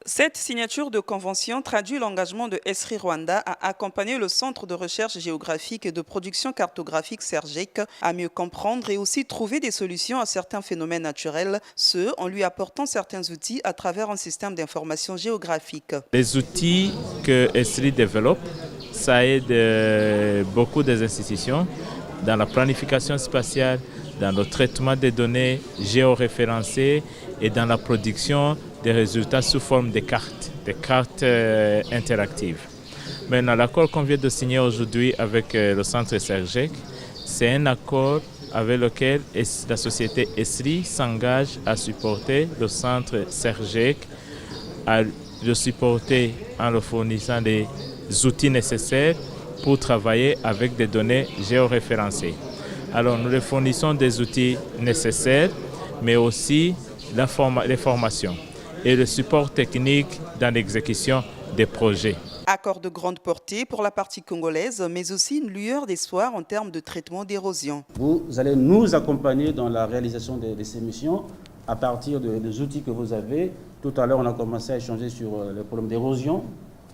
Cette signature de convention traduit l'engagement de ESRI Rwanda à accompagner le Centre de recherche géographique et de production cartographique CERGEC à mieux comprendre et aussi trouver des solutions à certains phénomènes naturels, ce en lui apportant certains outils à travers un système d'information géographique. Les outils que ESRI développe, ça aide beaucoup des institutions dans la planification spatiale, dans le traitement des données géoréférencées et dans la production des résultats sous forme de cartes interactives. Maintenant, l'accord qu'on vient de signer aujourd'hui avec le centre Sergec, c'est un accord avec lequel la société ESRI s'engage à supporter le centre Sergec, à le supporter en le fournissant des outils nécessaires pour travailler avec des données géoréférencées. Alors nous leur fournissons des outils nécessaires, mais aussi les formations et le support technique dans l'exécution des projets. Accord de grande portée pour la partie congolaise, mais aussi une lueur d'espoir en termes de traitement d'érosion. Vous allez nous accompagner dans la réalisation de ces missions à partir des outils que vous avez. Tout à l'heure, on a commencé à échanger sur le problème d'érosion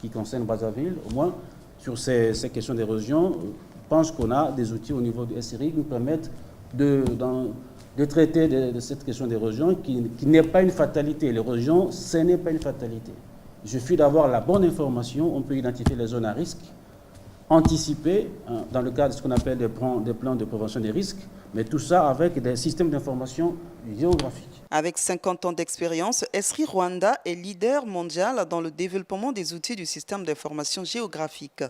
qui concerne Brazzaville. Au moins, sur ces questions d'érosion, je pense qu'on a des outils au niveau du SRI qui nous permettent de traiter de cette question d'érosion qui n'est pas une fatalité. L'érosion, ce n'est pas une fatalité. Il suffit d'avoir la bonne information, on peut identifier les zones à risque, anticiper dans le cadre de ce qu'on appelle des plans de prévention des risques, mais tout ça avec des systèmes d'information géographiques. Avec 50 ans d'expérience, ESRI Rwanda est leader mondial dans le développement des outils du système d'information géographique.